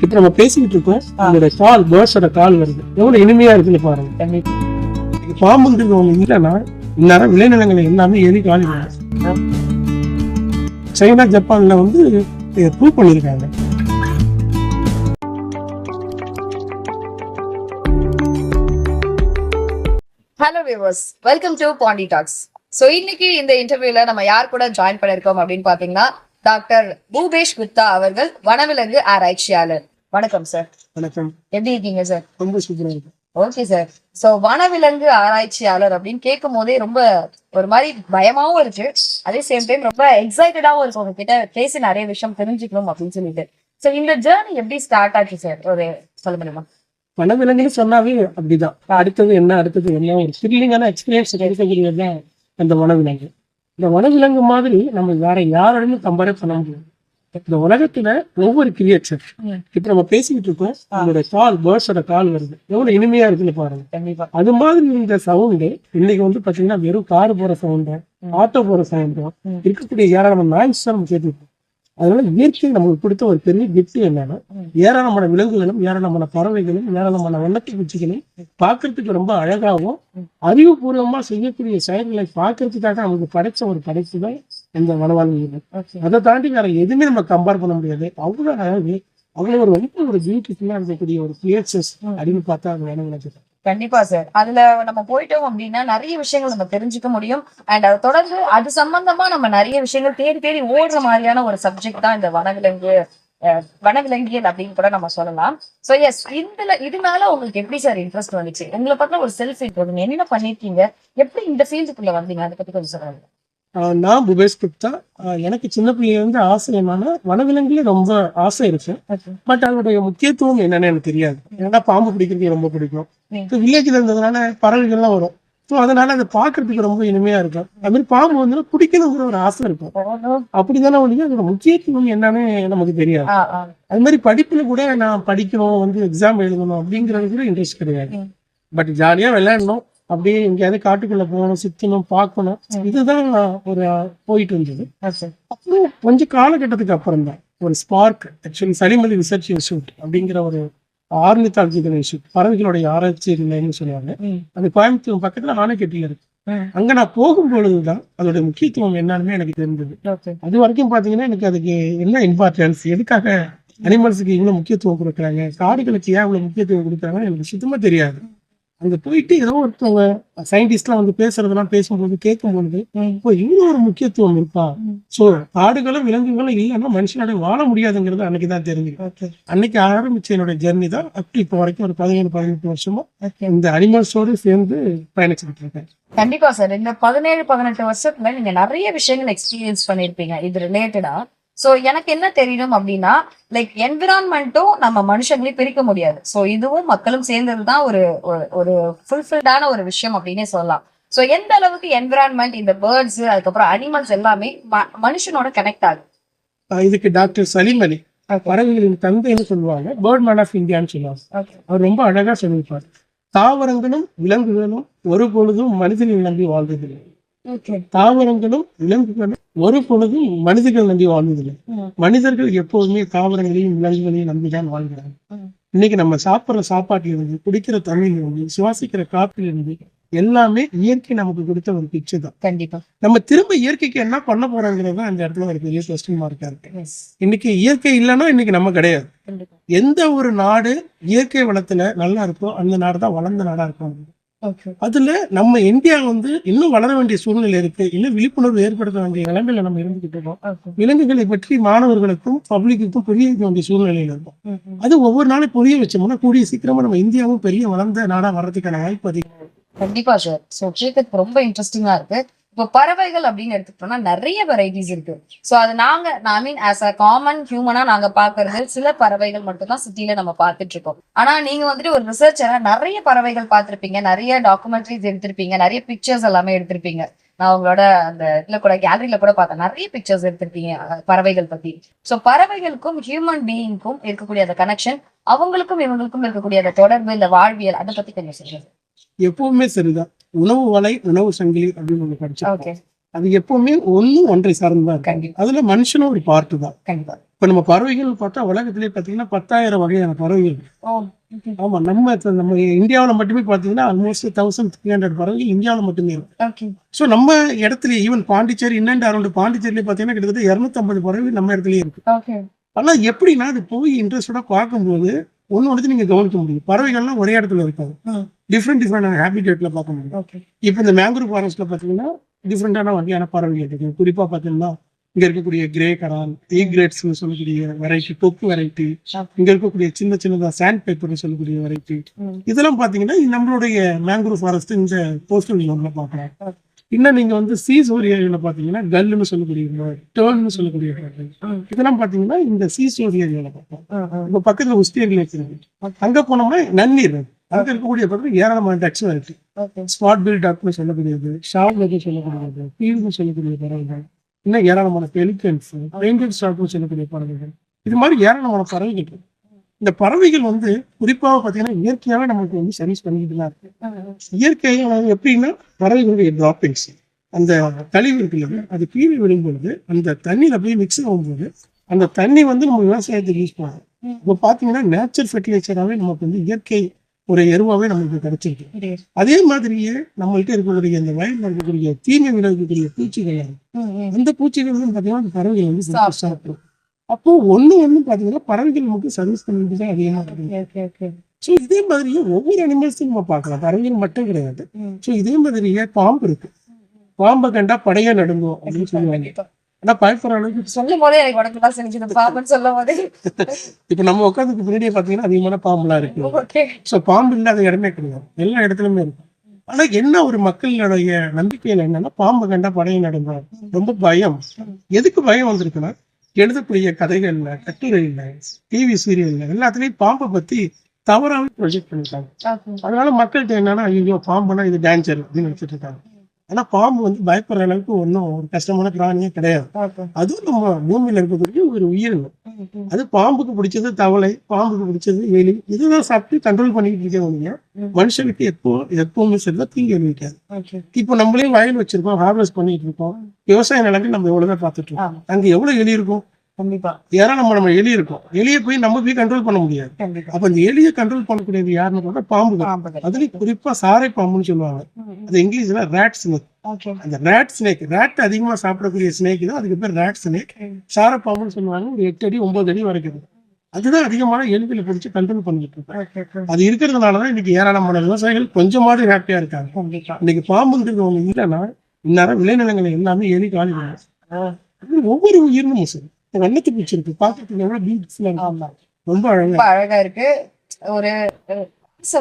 இப்ப நம்ம பேசிக்கிட்டு இருக்கோம், அதோட கால் பேர்ட்ஸோட கால் வருது, எவ்வளவு இனிமையா இருக்குன்னு பாருங்க. பாம்புங்கிறது ஒண்ணு இல்லைன்னா இந்நேரம் விளைநிலங்களை எல்லாமே எலி காலி. சைனா ஜப்பான்ல வந்து ப்ரூவ் பண்ணியிருக்காங்க. Hello viewers, welcome to Pandi talks. So இன்னைக்கு இந்த இன்டர்வியூல நம்ம யார் கூட ஜாயின் பண்ணிருக்கோம் அப்படின்னு பாத்தீங்கன்னா டாக்டர் பூபேஷ் குப்தா அவர்கள், வனவிலங்கு ஆராய்ச்சியாளர். வணக்கம் சார். வணக்கம். எப்படி இருக்கீங்க சார்? ரொம்ப சூப்பரா இருக்கு. Okay sir. ஸோ வனவிலங்கு ஆராய்ச்சியாளர் அப்படின்னு கேட்கும் போதே ரொம்ப ஒரு மாதிரி பயமாவும் இருக்கு, அதே சேம் டைம் ரொம்ப எக்ஸைட்டடாவும் இருக்கு உங்ககிட்ட பேசி நிறைய விஷயம் தெரிஞ்சுக்கணும் அப்படின்னு சொல்லிட்டு. ஸோ இந்த ஜேர்னி எப்படி ஸ்டார்ட் ஆச்சு சார், ஒரு சொல்ல முடியுமா? வனவிலங்குன்னு சொன்னாவே அப்படிதான், அடுத்தது என்ன ஒரு த்ரில்லிங்கான எக்ஸ்பீரியன்ஸ் கிடைக்கக்கூடியதுதான் அந்த வனவிலங்கு. இந்த வனவிலங்கு மாதிரி நம்ம வேற யாரோடையும் கம்பேர் பண்ண முடியாது. இந்த உலகத்துல ஒவ்வொரு கிரியேச்சர், இப்ப நம்ம பேசிக்கிட்டு இருக்கோம், அதோட கால் பேர்ட்ஸோட கால் வருது, எவ்வளவு இனிமையா இருக்குன்னு பாருங்க. அது மாதிரி இந்த சவுண்டு இன்னைக்கு வந்து பாத்தீங்கன்னா வெறும் கார் போற சவுண்டு, ஆட்டோ போற சவுண்டும் இருக்கக்கூடிய ஏராளமான நாய்ஸ் தான் நம்ம கேட்டுருக்கோம். அதனால இயற்கை நமக்கு கொடுத்த ஒரு பெரிய கிஃப்ட் என்னன்னா, ஏராளமான விலங்குகளும் ஏராளமான பறவைகளும் ஏராளமான வண்ணத்து பூச்சிகளும் பார்க்கறதுக்கு ரொம்ப அழகாகவும் அறிவுபூர்வமா செய்யக்கூடிய செயல்களை பார்க்கறதுக்காக நமக்கு படைச்ச ஒரு படைப்பு தான் இந்த வனவாழ்வு. அதை தாண்டி வேற எதுவுமே நம்ம கம்பேர் பண்ண முடியாது. அவ்வளவு அழகு, அவ்வளவு ஒரு பியூட்டிஃபுல்லா இருக்கக்கூடிய ஒரு கிரியேச்சர்ஸ் அப்படின்னு பார்த்தா அது வனவிலங்கு. கண்டிப்பா சார். அதுல நம்ம போயிட்டோம் அப்படின்னா நிறைய விஷயங்கள் நம்ம தெரிஞ்சுக்க முடியும். அண்ட் அதை தொடர்ந்து அது சம்பந்தமா நம்ம நிறைய விஷயங்கள் தேடி தேடி ஓடுற மாதிரியான ஒரு சப்ஜெக்ட் தான் இந்த வனவிலங்கியல் அப்படின்னு கூட நம்ம சொல்லலாம். சோ எஸ், இதனால உங்களுக்கு எப்படி சார் இன்ட்ரெஸ்ட் வந்துச்சு? உங்களை பத்தின ஒரு செல்ஃப் இன்ட்ரோடுங்க, என்ன பண்ணிருக்கீங்க, எப்படி இந்த ஃபீல்டுக்குள்ள வந்தீங்க, அதை பத்தி கொஞ்சம் சொல்லுங்க. நான் பூபேஷ் குப்தா. எனக்கு சின்ன பிள்ளைல இருந்து ஆசை என்னன்னா, வனவிலங்குல ரொம்ப ஆசை இருக்கு. பட் அதோடைய முக்கியத்துவம் என்னன்னு எனக்கு தெரியாது. ஏன்னா பாம்பு பிடிக்கிறது ரொம்ப பிடிக்கும். வில்லேஜ்ல இருந்ததுனால பறவைகள்லாம் வரும். ஸோ அதனால அதை பார்க்கறதுக்கு ரொம்ப இனிமையா இருக்கும். அது மாதிரி பாம்பு வந்து பிடிக்கணுங்கிற ஒரு ஆசை இருக்கும். அப்படிதானே ஒழிய அதோட முக்கியத்துவம் என்னன்னு நமக்கு தெரியாது. அது மாதிரி படிப்புல கூட நான் படிக்கணும், வந்து எக்ஸாம் எழுதணும் அப்படிங்கிறது கூட இன்ட்ரெஸ்ட் கிடையாது. பட் ஜாலியா விளையாடணும், அப்படியே எங்கேயாவது காட்டுக்குள்ள போகணும், சுத்தணும், பார்க்கணும், இதுதான் ஒரு போயிட்டு இருந்தது. அப்புறம் கொஞ்சம் காலகட்டத்துக்கு அப்புறம் தான் ஒரு spark, actually Salim Ali research institute அப்படிங்கிற ஒரு ஆர்னித்தாலஜிக்கல் இன்ஸ்டியூட், பறவைகளுடைய ஆராய்ச்சி நிலையம்னு சொல்லுவாங்க. அது கோயம்புத்தூர் பக்கத்துல ஆனைக்கட்டில இருக்கு. அங்க நான் போகும்பொழுதுதான் அதோட முக்கியத்துவம் என்னன்னு எனக்கு தெரிஞ்சது. அது வரைக்கும் பாத்தீங்கன்னா எனக்கு அதுக்கு என்ன இம்பார்ட்டன்ஸ், எதுக்காக அனிமல்ஸுக்கு இவ்வளவு முக்கியத்துவம் கொடுக்குறாங்க, காடுகளுக்கு ஏன் இவ்வளவு முக்கியத்துவம் கொடுக்குறாங்கன்னு எனக்கு சுத்தமா தெரியாது. அங்க போயிட்டு ஏதோ ஒருத்தவங்க சயின்டிஸ்ட்லாம் வந்து பேசுறதெல்லாம் பேசும்போது கேட்கும்போது இப்போ இவ்வளவு ஒரு முக்கியத்துவம் இருக்கா, சோ காடுகளும் விலங்குகளும் இல்லைன்னா மனுஷனோட வாழ முடியாதுங்கிறது அன்னைக்குதான் தெரிஞ்சு. அன்னைக்கு ஆரம்பிச்ச என்னோட ஜெர்னி தான் அப்படி இப்போ வரைக்கும் ஒரு 17-18 வருஷமா இந்த அனிமல்ஸோடு சேர்ந்து பயணிச்சுட்டு இருக்கேன். கண்டிப்பா சார். இந்த 17-18 வருஷத்துல நீங்க நிறைய விஷயங்கள் எக்ஸ்பீரியன்ஸ் பண்ணிருப்பீங்க இது ரிலேட்டடா. சோ எனக்கு என்ன தெரியணும் அப்படின்னா, லைக் என்விரான்மெண்ட்டும் நம்ம மனுஷங்களையும் பிரிக்க முடியாது. சோ இதுவும் மக்களும் சேர்ந்ததுதான் ஒரு ஃபுல்ஃபில்டான ஒரு விஷயம் அப்படின்னே சொல்லலாம். சோ எந்த அளவுக்கு என்விரான்மெண்ட், இந்த பேர்ட்ஸ், அதுக்கப்புறம் அனிமல்ஸ் எல்லாமே மனுஷனோட கனெக்ட் ஆகுது? இதுக்கு டாக்டர் சலீம் அலி, பறவைகளின் தந்தைன்னு சொல்லுவாங்க, பேர்ட் மேன் ஆஃப் இந்தியான்னு சொல்லுவாங்க. அவர் ரொம்ப அழகா சொல்லியிருப்பார், தாவரங்களும் விலங்குகளும் ஒரு பொழுதும் மனிதனை நம்பி வாழ்ந்ததில்லை, தாவரங்களும் விலங்குகளும் ஒரு பொழுதும் மனிதர்கள் நம்பி வாழ்ந்ததில்லை, மனிதர்கள் எப்போதுமே தாவரங்களையும் விலங்குகளையும் நம்பிதான் வாழ்கிறாங்க. இன்னைக்கு நம்ம சாப்பிட்ற சாப்பாட்டுல இருந்து, குடிக்கிற தண்ணியில இருந்து, சுவாசிக்கிற காற்றுல இருந்து எல்லாமே இயற்கை நமக்கு கொடுத்த ஒரு பிக்சர் தான். கண்டிப்பா நம்ம திரும்ப இயற்கைக்கு என்ன பண்ண போறோங்கிறது தான் அந்த இடத்துல ஒரு பெரிய கொஸ்டின் மார்க்கா இருக்கு. இன்னைக்கு இயற்கை இல்லைன்னா இன்னைக்கு நம்ம கிடையாது. எந்த ஒரு நாடு இயற்கை வளத்துல நல்லா இருக்கோ அந்த நாடு தான் வளர்ந்த நாடா இருக்கும். அதுல நம்ம இந்தியா வந்து இன்னும் வளர வேண்டிய சூழ்நிலை இருக்கு, இன்னும் விழிப்புணர்வு ஏற்படுத்த வேண்டிய நிலைமையில நம்ம இருந்துகிட்டு இருக்கோம். விலங்குகளை பற்றி மாணவர்களுக்கும் பப்ளிக்குக்கும் புரிய வைக்க வேண்டிய சூழ்நிலையில இருக்கும். அது ஒவ்வொரு நாளும் புரிய வச்சோம்னா கூடிய சீக்கிரமா நம்ம இந்தியாவும் பெரிய வளர்ந்த நாடா வர்றதுக்கான வாய்ப்பு அதிகம். கண்டிப்பா சார். சோ கேட்கறதுக்கு ரொம்ப இன்ட்ரெஸ்டிங்கா இருக்கு. இப்போ பறவைகள் அப்படின்னு எடுத்துக்கிட்டோம்னா நிறைய வெரைட்டிஸ் இருக்கு. சோ அது ஆஸ் அ காமன் ஹியூமனா நாங்க பாக்குறது சில பறவைகள் மட்டும் தான் சிட்டில நம்ம பாத்துட்டு இருக்கோம். ஆனா நீங்க வந்துட்டு ஒரு ரிசர்ச்சரா நிறைய பறவைகள் பார்த்திருப்பீங்க, நிறைய டாக்குமெண்ட்ரிஸ் எடுத்திருப்பீங்க, நிறைய பிக்சர்ஸ் எல்லாமே எடுத்திருப்பீங்க. நான் உங்களோட அந்த இதுல கூட கேலரியில கூட பார்த்தேன், நிறைய பிக்சர்ஸ் எடுத்திருப்பீங்க பறவைகள் பத்தி. சோ பறவைகளுக்கும் ஹியூமன் பீயிங்க்கும் இருக்கக்கூடிய அந்த கனெக்ஷன், அவங்களுக்கும் இவங்களுக்கும் இருக்கக்கூடிய அந்த தொடர்பு, இந்த வாழ்வியல், அதை பத்தி கொஞ்சம் சொல்லுங்க. எப்பவுமே சரிதான், உணவு வலை உணவு சங்கிலி அப்படின்னு ஒண்ணு படிச்சோம். அது எப்பவுமே ஒன்றை சார்ந்துதான் இருக்கு. கண்டிப்பா அதுல மனுஷனும் ஒரு பார்ட்டு தான். கண்டிப்பா. இப்ப நம்ம பறவைகள் பார்த்தா உலகத்திலே பாத்தீங்கன்னா 10,000 வகையான பறவைகள். ஓ ஆமா, நம்ம இந்தியாவுல மட்டுமே பாத்தீங்கன்னா ஆல்மோஸ்ட் 1300 பறவைகள் இந்தியாவுல மட்டுமே இருக்கு. ஓகே ஸோ நம்ம இடத்துல ஈவன் பாண்டிச்சேரி இன்னண்ட் அரௌண்ட் பாண்டிச்சேரியில பாத்தீங்கன்னா கிட்டத்தட்ட 250 பறவைகள் நம்ம இடத்துலயே இருக்கு. ஓகே ஆனா எப்படின்னா அது போய் இன்ட்ரெஸ்டோட பார்க்கும்போது ஒண்ணு நீங்க கவனிக்க முடியும். பறவைகள்லாம் ஒரே இடத்துல இருக்காது, டிஃப்ரெண்ட் ஹேபிடேட்ல பார்க்க முடியும். ஓகே இப்போ இந்த மேங்க்ரூவ் ஃபாரஸ்ட்ல பாத்தீங்கன்னா டிஃப்ரெண்டான வகையான பறவைகள் இருக்கு. குறிப்பா பாத்தீங்கன்னா இங்க இருக்கக்கூடிய கிரே கரான், ஈக்ரேட்ஸ் சொல்லக்கூடிய வெரைட்டி, கொக்கு வெரைட்டி, இங்க இருக்கக்கூடிய சின்னதா சாண்ட் பேப்பர் சொல்லக்கூடிய வெரைட்டி, இதெல்லாம் பாத்தீங்கன்னா நம்மளுடைய மேங்க்ரூவ் ஃபாரஸ்ட் இந்த கோஸ்டல் ஜோன்ல பார்க்கலாம். இன்னும் நீங்க வந்து சீசோர் ஏரியால பாத்தீங்கன்னா கல்லுன்னு சொல்லக்கூடிய டேர்ன்னு சொல்லக்கூடிய இதெல்லாம் பாத்தீங்கன்னா இந்த சீசோர் ஏரியால பார்க்கலாம். இப்ப பக்கத்துல உஸ்தியர்கள் இருக்கு, அங்க போனோம்னா நன்னீர் அங்க இருக்கக்கூடிய பக்கத்துல ஏராளமான டக்ஸ் இருக்கு. ஸ்பாட் பில் டாக்னு சொல்லக்கூடியது, ஷாவ்லு சொல்லக்கூடியது, பீல்னு சொல்லக்கூடிய பறவைகள், இன்னும் ஏராளமான பெலிகன்ஸ், பெயிண்டட் ஸ்டாக்னு சொல்லக்கூடிய பறவைகள், இது மாதிரி ஏராளமான பறவைகள் இருக்கு. இந்த பறவைகள் வந்து குறிப்பாக பார்த்தீங்கன்னா இயற்கையாகவே நமக்கு வந்து சர்வீஸ் பண்ணிக்கிட்டு தான் இருக்கு. இயற்கையாக எப்படின்னா பறவைகளுடைய டிராப்பிங்ஸ், அந்த கழிவு இருக்குல்ல, அது கீழே விழும்பொழுது அந்த தண்ணியில் அப்படியே மிக்ஸ் ஆகும்போது அந்த தண்ணி வந்து நம்ம விவசாயத்துக்கு யூஸ் பண்ணுவோம். இப்போ பார்த்தீங்கன்னா நேச்சர் ஃபெர்டிலைசராகவே நமக்கு வந்து இயற்கை ஒரு எருவாகவே நமக்கு கிடைச்சிருக்கு. அதே மாதிரியே நம்மள்கிட்ட இருக்கக்கூடிய இந்த வயலில் இருக்கக்கூடிய தீமை விளைவிக்கக்கூடிய பூச்சிகள், அந்த பூச்சிகள் வந்து பார்த்தீங்கன்னா அந்த பறவைகள் வந்து சாப்பிடும். அப்போ ஒண்ணு பாத்தீங்கன்னா பறவைகள் நமக்கு சர்வீஸ் பண்ணிட்டு தான் அதிகமாக இருக்கு. ஸோ இதே மாதிரியே ஒவ்வொரு அனிமல்ஸும் நம்ம பார்க்கலாம், பறவைகள் மட்டும் கிடையாது. ஸோ இதே மாதிரியே பாம்பு இருக்கு. பாம்பை கண்டா படையா நடுங்கும் அப்படின்னு சொல்லுவாங்க. ஆனா பயப்படுற அளவுக்கு சொல்லும் போதே எனக்கு உடம்புலாம் செஞ்சது பாம்புன்னு சொல்லும் போதே. இப்ப நம்ம உட்காந்துக்கு பின்னாடியே பாத்தீங்கன்னா அதிகமான பாம்புலாம் இருக்கு. ஓகே ஸோ பாம்பு இல்லாத இடமே கிடையாது, எல்லா இடத்துலயுமே இருக்கு. ஆனா என்ன ஒரு மக்களுடைய நம்பிக்கையில என்னன்னா பாம்பு கண்டா படையை நடுங்கும், ரொம்ப பயம். எதுக்கு பயம் வந்திருக்குன்னா எழுதக்கூடிய கதைகள்ல, கட்டுரைகள்ல, டிவி சீரியல்ல எல்லாத்துலயும் பாம்பை பத்தி தவறாவே ப்ரொஜெக்ட் பண்ணிருக்காங்க. அதனால மக்கள்கிட்ட என்னன்னா ஐயோ பாம்புனா இது டேஞ்சர் அப்படின்னு நினைச்சிட்டு இருக்காங்க. ஆனா பாம்பு வந்து பயப்படுற அளவுக்கு ஒன்றும் ஒரு கஷ்டமான பிராணியே கிடையாது. அதுவும் நம்ம பூமியில இருக்கக்கூடிய ஒரு உயிரினம். அது பாம்புக்கு பிடிச்சது தவளை, பாம்புக்கு பிடிச்சது எலி, இதுதான் சாப்பிட்டு கண்ட்ரோல் பண்ணிக்கிட்டு இருக்க முடியும். மனுஷனுக்கு எப்பவுமே சரிதான் தீங்கு விளைவிக்காது. இப்போ நம்மளே வயல் வச்சிருக்கோம், ஹார்வெஸ்ட் பண்ணிட்டு இருக்கோம், விவசாய நிலங்கள் நம்ம எவ்வளவுதான் பார்த்துட்டு இருக்கோம். அங்க எவ்வளவு எலி இருக்கும், கண்டிப்பா நம்ம எலி இருக்கும். எலியை போய் நம்ம போய் கண்ட்ரோல் பண்ண முடியாது. அப்ப இந்த எலியை கண்ட்ரோல் பண்ணக்கூடியது யாருன்னு பார்த்தா பாம்பு. அதுலயும் குறிப்பா சாரை பாம்புன்னு சொல்லுவாங்க, அது இங்கிலீஷ்ல ரேட் ஸ்னேக். அந்த ரேட் ஸ்னேக், ரேட் அதிகமா சாப்பிடக்கூடிய ஸ்னேக் தான், அதுக்கு பேர் ரேட் ஸ்னேக். சாரை பாம்புன்னு சொல்லுவாங்க, ஒரு 8 அடி 9 அடி வரைக்கும். அதுதான் அதிகமான எலிகளை பிடிச்சி கண்ட்ரோல் பண்ணிட்டு இருக்கு. அது இருக்கிறதுனாலதான் இன்னைக்கு ஏராளமான விவசாயிகள் கொஞ்சமாவது ஹாப்பியா இருக்காங்க. இன்னைக்கு பாம்புங்கிறது ஒண்ணு இல்லைன்னா இந்நேரம் விளைநிலங்களை எல்லாமே எலி காலி பண்ணும். ஒவ்வொரு உயிரினும் சரி, வண்ணத்து பூச்சி இருக்கு, பாக்கிறதுக்கு எவ்வளவு பியூட்டிஃபுல்லா, ரொம்ப அழகா இருக்கு. ஒரு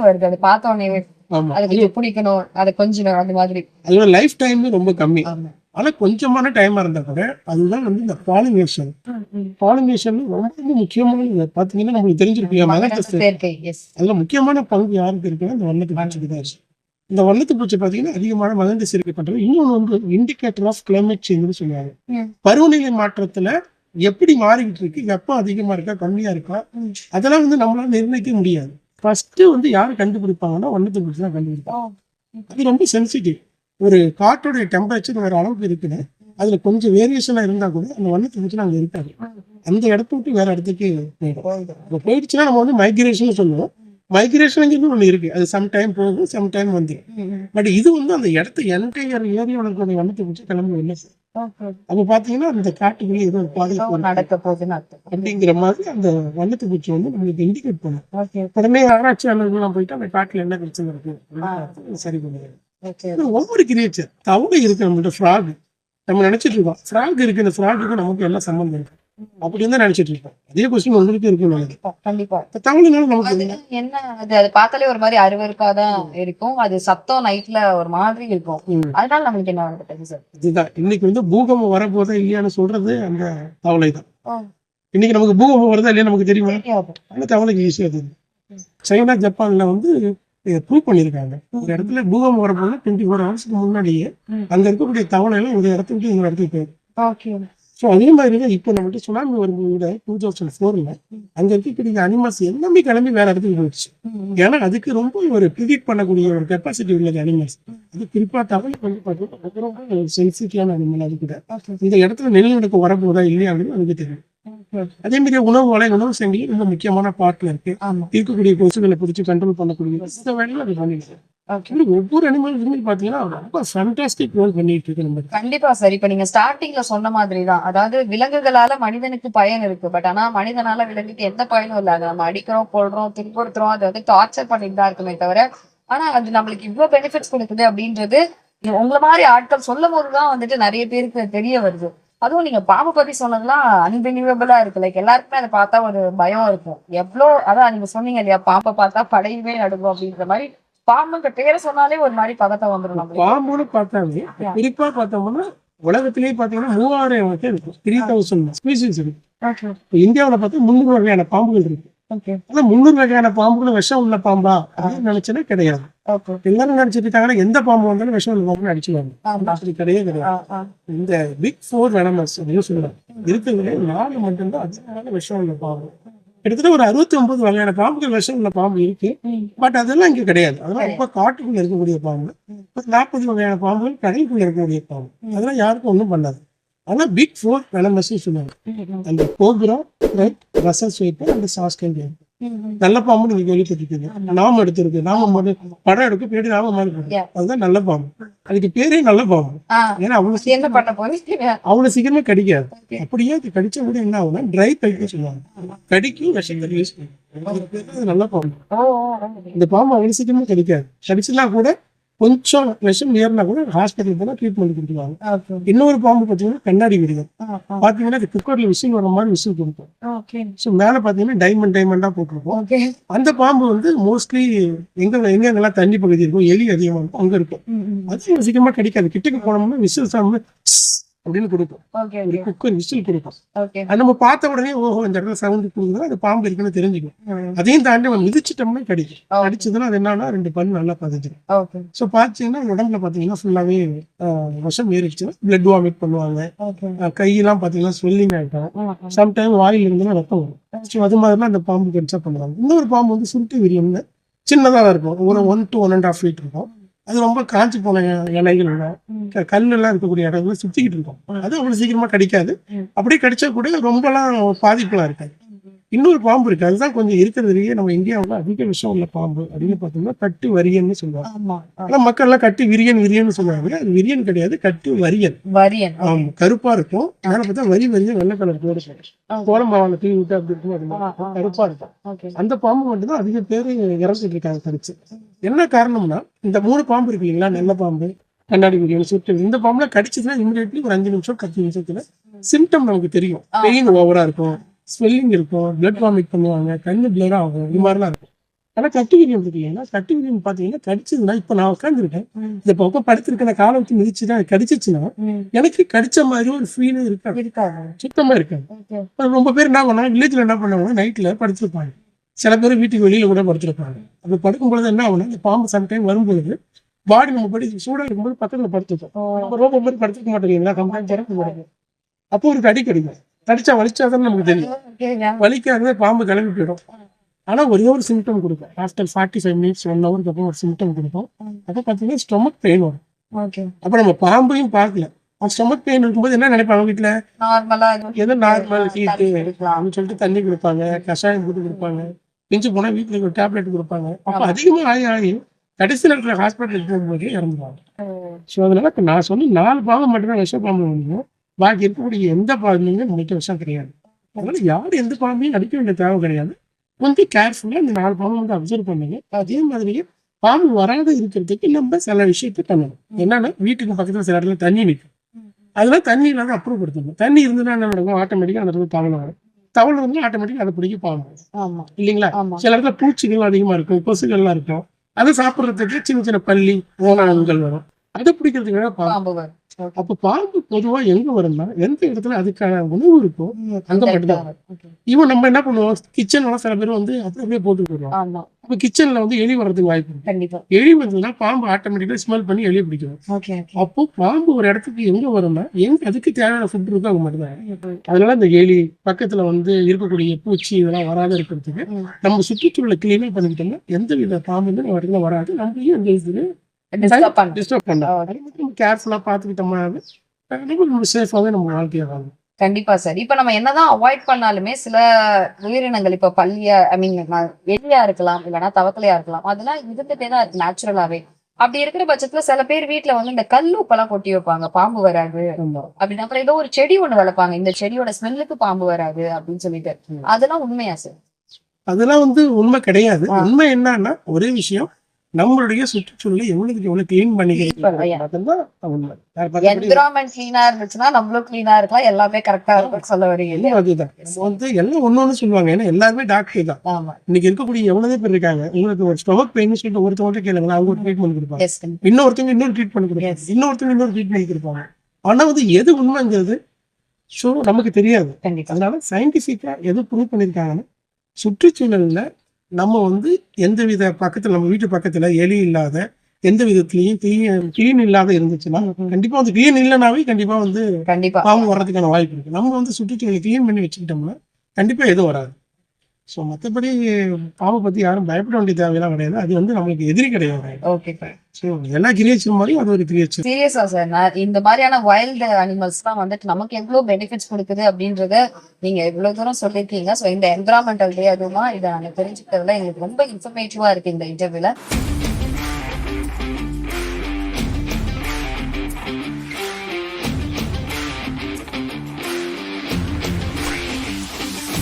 வருது அது பார்த்த உடனே அதுக்கு பிடிக்கணும், அதை கொஞ்சம் அந்த மாதிரி. அதோட லைஃப் டைம் ரொம்ப கம்மி. ஆனா கொஞ்சமான டைமா இருந்தா கூட அதுதான் வந்து இந்த பாலினேஷன் ரொம்ப முக்கியமான. பாத்தீங்கன்னா நம்மளுக்கு தெரிஞ்சிருக்கீங்க மகரந்த சேர்க்கை, அதுல முக்கியமான பங்கு யாருக்கு இருக்குன்னா இந்த வண்ணத்து பூச்சிக்கு தான் இருக்கு. இந்த வண்ணத்து பூச்சி பாத்தீங்கன்னா அதிகமான மகரந்த சேர்க்கை பண்றது. இன்னொன்னு வந்து இண்டிகேட்டர் ஆஃப் கிளைமேட் சேஞ்ச் சொல்லுவாங்க. பருவநிலை மாற்றத்துல எப்படி மாறிக்கிட்டு இருக்கு, வெப்பம் அதிகமா இருக்கா கம்மியா இருக்கா, அதெல்லாம் வந்து நம்மளால நிர்ணயிக்க முடியாது. ஃபர்ஸ்ட் வந்து யாரு கண்டுபிடிப்பாங்கன்னா வண்ணத்து பூச்சி தான் கண்டுபிடிப்பாங்க. அது ரொம்ப சென்சிட்டிவ். ஒரு காற்றோடைய டெம்பரேச்சர் வேற அளவுக்கு இருக்குன்னு அதுல கொஞ்சம் வேரியேஷனா இருந்தா கூட அந்த வண்ணத்து பூச்சி அங்க இருக்காது, அந்த இடத்த விட்டு வேற இடத்துக்கு போயிடும். போயிடுச்சுன்னா நம்ம வந்து மைக்ரேஷன் சொல்லுவோம். மைக்ரேஷனுங்கிறது ஒண்ணு இருக்கு, அது சம்டைம் போகும், சம்டைம் வந்து. பட் இது வந்து அந்த இடத்த என்டையர் ஏரியாவில் இருக்கிற வண்ணத்து பூச்சி கிளம்பி இல்லை. அப்ப பாத்தீங்கன்னா அந்த காட்டுக்குள்ளே ஏதோ நடக்க போகுதுன்னு அப்படிங்கிற மாதிரி அந்த வண்ணத்து பூச்சி வந்து நம்மளுக்கு இண்டிகேட் பண்ணும். உடனே ஆராய்ச்சியாளர்கள்லாம் போயிட்டு அந்த காட்டுல என்ன பிரச்சனை இருக்கு சரி பண்ணுவாங்க. ஒவ்வொரு கிரியேச்சர், தவளை இருக்கு நம்மகிட்ட, ஃப்ராக் நம்ம நினைச்சிட்டு இருக்கோம் ஃப்ராக் இருக்கு, இந்த ஃப்ராகுக்கு நமக்கு எல்லாம் சம்பந்தம் இருக்கு அப்படின்னு தான் நினைச்சிட்டு இருக்கோம். அதே கொஸ்டின் உங்களுக்கு இருக்கு கண்டிப்பா. தவளைனால நமக்கு என்ன அது பார்த்தாலே ஒரு மாதிரி அருவருக்காதான் இருக்கும், அது சத்தம் நைட்ல ஒரு மாதிரி இருக்கும், அதனால நம்மளுக்கு என்ன வந்துட்டு சார். இதுதான் இன்னைக்கு வந்து பூகம்பம் வரப்போதா இல்லையான்னு சொல்றது அந்த தவளை தான். இன்னைக்கு நமக்கு பூகம்பம் வருதா இல்லையா நமக்கு தெரியுமா, அந்த தவளைக்கு ஈஸியா தெரியும். சைனா ஜப்பான்ல வந்து ப்ரூவ் பண்ணிருக்காங்க, ஒரு இடத்துல பூகம்பம் வரப்போது 24 ஹவர்ஸ்க்கு முன்னாடியே அங்க இருக்கக்கூடிய தவளை எல்லாம் இந்த இடத்துக்கு இந்த இடத்துக்கு போயிடும். ஸோ அதே மாதிரி தான் இப்போ நம்மகிட்ட சுனாமி வரும்போது விட 2004 அங்க இருக்கக்கூடிய அனிமல்ஸ் எல்லாமே கிளம்பி வேற இடத்துக்கு போயிடுச்சு. ஏன்னா அதுக்கு ரொம்ப ஒரு ப்ரிடிக்ட் பண்ணக்கூடிய ஒரு கெப்பாசிட்டி உள்ளது அனிமல்ஸ். அது குறிப்பா தமிழ் வந்து பார்த்தீங்கன்னா ரொம்ப ரொம்ப சென்சிட்டிவான அனிமல். அது கூட இந்த இடத்துல நிலநடுக்கம் வரப்போதா இல்லையா அப்படின்னு அதுக்கு தெரியும். அதே மாதிரி உணவு சங்கிலி ரொம்ப முக்கியமான பார்ட்ல இருக்கு. இருக்கக்கூடிய கொசுகளை பிடிச்சி கண்ட்ரோல் பண்ணக்கூடிய இந்த வேலையில அது பண்ணிருக்கு. ஒவ்வொரு அனிமலுமே பாத்தீங்கன்னா ரொம்ப ஃபேண்டாஸ்டிக் ரோல் பண்ணிட்டு இருக்கு நம்ம. கண்டிப்பா சார். இப்ப நீங்க ஸ்டார்டிங்ல சொன்ன மாதிரிதான், அதாவது விலங்குகளால மனிதனுக்கு பயன் இருக்கு. பட் ஆனா மனிதனால விலங்குக்கு எந்த பயனும் இல்ல. அதை நம்ம அடிக்கிறோம், கொள்றோம், துன்புறுத்துறோம், அதை வந்து டார்ச்சர் பண்ணிட்டு தான் இருக்குமே தவிர, ஆனா அது நம்மளுக்கு இவ்வளவு பெனிஃபிட்ஸ் கொடுக்குது அப்படின்றது உங்களை மாதிரி ஆட்கள் சொல்லும் போதுதான் வந்துட்டு நிறைய பேருக்கு தெரிய வருது. அதுவும் நீங்க பாம்பு பத்தி சொன்னதுலாம் அன்பிலீவபிளா இருக்கு. லைக் எல்லாருக்குமே அதை பார்த்தா ஒரு பயம் இருக்கும். அதான் நீங்க சொன்னீங்க இல்லையா, பாம்பை பார்த்தா படையுமே நடுங்கும் அப்படின்ற மாதிரி. பாம்புன்ற பேரை சொன்னாலே ஒரு மாதிரி பதட்டம் வந்துடும் நம்மளுக்கு. பாம்புன்னு பார்த்தாலே குறிப்பா பார்த்தோம்னா உலகத்திலேயே பாத்தீங்கன்னா 3000 வகை இருக்கு. 3000 ஸ்பீசிஸ் இருக்கு. இந்தியாவில பார்த்தா 300 வகையான பாம்புகள் இருக்கு. ஆனா 300 வகையான பாம்புகளும் விஷம் உள்ள பாம்பா அப்படின்னு நினைச்சதே கிடையாது. எல்லாரும் நினைச்சிட்டு இருக்காங்கன்னா எந்த பாம்பு வந்தாலும் விஷம் உள்ள பாம்பு அடிச்சுவாங்க. அப்படி கிடையவே கிடையாது. இந்த பிக் 4 வெனமஸ் அப்படின்னு சொல்லுவாங்க. இருக்கிறதுல 4 மட்டும்தான் அதிகமான விஷம் உள்ள பாம்பு. கிட்டத்தட்ட ஒரு 69 வகையான பாம்புகள் விஷம் உள்ள பாம்பு இருக்கு. பட் அதெல்லாம் இங்க கிடையாது. அதெல்லாம் ரொம்ப காட்டுக்குள்ள இருக்கக்கூடிய பாம்பு. 40 வகையான பாம்புகள் கடலுக்குள்ள இருக்கக்கூடிய பாம்பு. அதெல்லாம் யாருக்கும் ஒண்ணும் பண்ணாது. ஆனா பிக் 4 வெனமஸ் சொல்லுவாங்க. அந்த கோப்ரா, ரெட், ரசல் ஸ்வைப்பர் அந்த சாஸ்கேண்டியா. நல்ல பாம்பு நீங்க கேள்விப்பட்டிருக்கீங்க. நாம எடுத்திருக்கு. நாம படம் எடுக்க பின்னாடி நாம மாதிரி போடுது. அதுதான் நல்ல பாம்பு. அதுக்கு பேரே நல்ல பாம்பு. ஏன்னா அவ்வளவு சீக்கிரமே கடிக்காது. அப்படியே அது கடிச்ச கூட என்ன ஆகும்னா ட்ரை பைப்னு சொல்லுவாங்க. கடிக்கும் விஷம் யூஸ் பண்ணுவாங்க. நல்ல பாம்பு. இந்த பாம்பு அவ்வளவு சீக்கிரமா கடிக்காது. கடிச்சுனா கூட கொஞ்சம் விஷம் ஏறினா கூட ஹாஸ்பிட்டல் போனா ட்ரீட்மெண்ட் கொடுத்துருவாங்க. இன்னொரு பாம்பு பாத்தீங்கன்னா கண்ணாடி விரிகள். பாத்தீங்கன்னா அது குக்கர்ல விசில் வர மாதிரி விசில் கொடுப்போம். ஸோ மேல பாத்தீங்கன்னா டைமண்டா போட்டிருப்போம். அந்த பாம்பு வந்து மோஸ்ட்லி எங்கெங்கெல்லாம் தண்ணி பகுதி இருக்கும், எலி அதிகமா இருக்கும், அங்க இருக்கும். அது சீக்கிரமா கிடைக்காது. கிட்டக்கு போனோம்னா விசில் சாமி அப்படின்னு கொடுக்கும். ஒரு குக்கர் விசில் கொடுக்கும். அது நம்ம பார்த்த உடனே ஓஹோ இந்த இடத்துல சவுண்ட் கொடுக்குதுன்னா அது பாம்பு இருக்குன்னு தெரிஞ்சுக்கும். அதையும் தாண்டி நம்ம மிதிச்சிட்டோம்னா கடிக்கும். கடிச்சதுன்னா அது என்னன்னா 2 பல்லு நல்லா பதிஞ்சிடும். ஸோ பாத்தீங்கன்னா உடம்புல பாத்தீங்கன்னா ஃபுல்லாவே விஷம் ஏறிடுச்சுன்னா பிளட் வாமிட் பண்ணுவாங்க. கையெல்லாம் பாத்தீங்கன்னா ஸ்வெல்லிங் ஆகிட்டோம். சம்டைம் வாயில் இருந்துன்னா ரத்தம் வரும். ஸோ அது மாதிரிலாம் அந்த பாம்பு கடிச்சா பண்ணுவாங்க. இன்னொரு பாம்பு வந்து சுருட்டு விரியம்னு சின்னதாக இருக்கும். ஒரு 1 to 1.5 feet இருக்கும். அது ரொம்ப காஞ்சி போன இலைகள் கல் எல்லாம் இருக்கக்கூடிய இடத்துல சுத்திக்கிட்டு இருக்கும். அது அவ்வளவு சீக்கிரமா கடிக்காது. அப்படியே கடிச்சா கூட ரொம்பலாம் பாதிப்புலாம் இருக்காது. இன்னொரு பாம்பு இருக்கு. அதுதான் கொஞ்சம் இருக்கிறதுலயே நம்ம இந்தியாவில் அதிக விஷம் உள்ள பாம்பு அப்படின்னு பார்த்தோம்னா கட்டு வரியன்னு சொல்லுவாங்க. ஆனா மக்கள் எல்லாம் கட்டு விரியன் சொல்லுவாங்க. அது விரியன் கிடையாது, கட்டு வரியன். ஆமா, கருப்பா இருக்கும். மேல பார்த்தா வரியன் வெள்ளை கலர் பேரு கோலமாவால தீ விட்டு அப்படி இருக்கும். அது கருப்பா இருக்கும். அந்த பாம்பு மட்டும் தான் அதிக பேர் இறந்துட்டு இருக்காங்க கடிச்சு. என்ன காரணம்னா இந்த 3 பாம்பு இருக்கு இல்லைங்களா, நல்ல பாம்பு, கண்ணாடி விரியன், சுட்டு, இந்த பாம்புல கடிச்சதுன்னா இமிடியேட்லி ஒரு 5 நிமிஷம் 10 நிமிஷத்துல சிம்டம் நமக்கு தெரியும். பெயின் ஓவரா இருக்கும், ஸ்வெல்லிங் இருக்கும், பிளட் வாமிட் பண்ணுவாங்க, கண்ணு பிளட் ஆகும், இது மாதிரிலாம் இருக்கும். ஆனா கட்டு விரியன் இருக்கீங்கன்னா கட்டு விரியன் பாத்தீங்கன்னா கடிச்சதுன்னா இப்ப நான் உட்காந்துருக்கேன், இந்த பக்கம் படுத்திருக்கேன், காலை வச்சு மிதிச்சுதான் கடிச்சிச்சுன்னா எனக்கு கடிச்ச மாதிரி ஒரு ஃபீல் இருக்காது, சுத்தமா இருக்காது. ரொம்ப பேர் என்ன பண்ணாங்க, வில்லேஜ்ல என்ன பண்ணுவாங்க, நைட்ல படுத்திருப்பாங்க. சில பேர் வீட்டுக்கு வெளியில கூட படுத்திருப்பாங்க. அப்படி படுக்கும் பொழுது என்ன ஆகுனா, இந்த பாம்பு சம்டைம் வரும்பொழுது பாடி நம்ம படி சூடா இருக்கும்போது பக்கத்துல படுத்துப்போம். நம்ம ரோபோ மாதிரி படுத்துக்க மாட்டேங்கிறீங்களா, கம்பெனி திறந்து போடுறது. அப்போ ஒரு கடி கடிக்கும். கடிச்சா வலிச்சாதான் நமக்கு தெரியும். வலிக்காதவே பாம்பு கிளம்பி போயிடும். ஆனா ஒரே ஒரு சிம்டம் கொடுக்கும். ஆஃப்டர் 45 minutes 1 hour அப்புறம் ஒரு சிம்டம் கொடுக்கும். அப்போ பார்த்தீங்கன்னா ஸ்டொமக் பெயின் வரும். அப்ப நம்ம பாம்பையும் பார்க்கல, ஸ்டொமக் பெயின் இருக்கும்போது என்ன நினைப்பாங்க, வீட்டுல ஏதோ நார்மல் ஹீட்டு அப்படின்னு சொல்லிட்டு தண்ணி கொடுப்பாங்க, கஷாயம் போட்டு கொடுப்பாங்க, பிஞ்சு போனா வீட்டுல ஒரு டேப்லெட் கொடுப்பாங்க. அப்ப அதிகமா ஆகி கடைசியில் இருக்கிற ஹாஸ்பிட்டலுக்கு போகும்போது இறந்துருவாங்க. ஸோ அதனால இப்ப நான் சொன்ன 4 பாம்பு மட்டும்தான் விஷ பாம்பு முடியும். பாக்கி இருக்கக்கூடிய எந்த பாம்புமே நம்மகிட்ட விஷம் கிடையாது. அதனால யாரும் எந்த பாம்பையும் அடிக்க வேண்டிய தேவை கிடையாது. கொஞ்சம் கேர்ஃபுல்லா இந்த 4 பாம்பு வந்து அப்சர்வ் பண்ணுங்க. அதே மாதிரியே பாம்பு வராத இருக்கிறதுக்கு நம்ம சில விஷயத்தை பண்ணணும். என்னன்னா, வீட்டுக்கு பக்கத்துல சில இடத்துல தண்ணி நிற்கும், அதெல்லாம் தண்ணி இல்லாத அப்ரூவ் படுத்தணும். தண்ணி இருந்ததுன்னா என்ன நடக்கும், ஆட்டோமேட்டிக்கா அந்த இடத்துல தவளை வரும். தவளை வந்து ஆட்டோமேட்டிக்கா அதை பிடிக்க பாம்பு இல்லைங்களா. சில இடத்துல பூச்சிகள் அதிகமா இருக்கும், கொசுகள்லாம் இருக்கும். அதை சாப்பிட்றதுக்கு சின்ன சின்ன பள்ளி ஓனான்கள் வரும். அதை பிடிக்கிறதுக்காக பாம்பு வரும். அப்ப பாம்பு பொதுவா எங்க வரும்னா எந்த இடத்துல அதுக்கான உணவு இருக்கோ அங்க மட்டும்தான் வரும். இவன் நம்ம என்ன பண்ணுவோம், கிச்சன்ல சில பேர் வந்து அப்படியே போட்டு போயிடுவோம். ஆமா அப்ப கிச்சன்ல வந்து எலி வர்றதுக்கு வாய்ப்பு இருக்கு. கண்டிப்பா. எலி வந்ததுன்னா பாம்பு ஆட்டோமேட்டிக்கா ஸ்மெல் பண்ணி எலியை பிடிக்கும். ஓகே அப்போ பாம்பு ஒரு இடத்துக்கு எங்க வரும்னா எங்க அதுக்கு தேவையான ஃபுட் இருக்கோ அங்க மட்டும்தான். அதனால இந்த எலி பக்கத்துல வந்து இருக்கக்கூடிய பூச்சி இதெல்லாம் வராத இருக்கிறதுக்கு நம்ம சுற்றுச்சூழலை கிளீனா பண்ணிக்கிட்டோம்னா எந்த வித பாம்பு நம்ம இடத்துல வராது. நம்மளையும் எந்த இதுலையும் டிஸ்டர்ப் பண்ண டிஸ்டர்ப் பண்ணலாம். அது மட்டும் நம்ம கேர்ஃபுல்லா பார்த்துக்கிட்டோம்னா நம்ம சேஃபாவே நம்ம வாழ்க்கையை வாழலாம். கண்டிப்பா சார். இப்ப நம்ம என்னதான் அவாய்ட் பண்ணாலுமே சில உயிரினங்கள் இப்ப பல்லியா ஐ மீன் எலியா இருக்கலாம், இல்லைன்னா தவக்கலையா இருக்கலாம், அதெல்லாம் இருந்துட்டே தான் இருக்கு நேச்சுரலாவே. அப்படி இருக்கிற பட்சத்துல சில பேர் வீட்டுல வந்து இந்த கல் உப்பெல்லாம் கொட்டி வைப்பாங்க, பாம்பு வராது அப்படின்னு. அப்புறம் ஏதோ ஒரு செடி ஒண்ணு வளர்ப்பாங்க, இந்த செடியோட ஸ்மெல்லுக்கு பாம்பு வராது அப்படின்னு சொல்லிட்டு. அதெல்லாம் உண்மையா சார்? அதெல்லாம் வந்து உண்மை கிடையாது. உண்மை என்னன்னா ஒரே விஷயம், நம்மளுடைய சுற்றுச்சூழலை எவ்வளவு கிளீன் பண்ணிக்கிறது மட்டும்தான் உண்மை. என்விரான்மெண்ட் கிளீனா இருந்துச்சுன்னா நம்மளும் கிளீனா இருக்கலாம், எல்லாமே கரெக்டா இருக்கும் சொல்ல வரீங்க. அதுதான் நம்ம வந்து எல்லாம் ஒண்ணு சொல்லுவாங்க. ஏன்னா எல்லாருமே டாக்டர் தான். ஆமா இன்னைக்கு இருக்கக்கூடிய எவ்வளவு பேர் இருக்காங்க. உங்களுக்கு ஒரு ஸ்டொமக் பெயின் சொல்லிட்டு ஒருத்தவங்க கேளுங்க, அவங்க ஒரு ட்ரீட்மெண்ட் கொடுப்பாங்க. எஸ் இன்னொருத்தவங்க இன்னொரு ட்ரீட்மெண்ட் கொடுப்பாங்க. இன்னொருத்தவங்க இன்னொரு ட்ரீட்மெண்ட் கொடுப்பாங்க. ஆனா வந்து எது உண்மைங்கிறது ஸோ நமக்கு தெரியாது. கண்டிப்பா. அதனால சயின்டிபிக்கா எது ப்ரூவ் பண்ணியிருக்காங்கன்னா சுற்றுச்சூழல்ல நம்ம வந்து எந்தவித பக்கத்துல நம்ம வீட்டு பக்கத்துல எலி இல்லாத எந்த விதத்துலயும் கிளீன் இல்லாத இருந்துச்சுன்னா கண்டிப்பா வந்து கிளீன் இல்லைனாவே கண்டிப்பா வந்து கண்டிப்பா பாம்பு வர்றதுக்கான வாய்ப்பு இருக்கு. நம்ம வந்து சுற்றுச்சூழலை கிளீன் பண்ணி வச்சுக்கிட்டோம்னா கண்டிப்பா எதுவும் வராது. ஸோ மற்றபடி பாம்பை பத்தி யாரும் பயப்பட வேண்டிய தேவையெல்லாம் கிடையாது. அது வந்து நம்மளுக்கு எதிரி கிடையாது. Okay sir. ஸோ எல்லா கிரியேச்சர் மாதிரியும் அது ஒரு கிரியேச்சர். சீரியஸா சார், இந்த மாதிரியான வைல்டு அனிமல்ஸ் தான் வந்துட்டு நமக்கு எவ்வளவு பெனிஃபிட்ஸ் கொடுக்குது அப்படின்றத நீங்க இவ்வளவு தூரம் சொல்லியிருக்கீங்க. ஸோ இந்த என்விரான்மெண்டல் டே அதுவுமா இதை நாங்க தெரிஞ்சுக்கிறதுல எங்களுக்கு ரொம்ப இன்ஃபர்மேட்டிவா இருக்கு இந்த இன்டர்வியூல.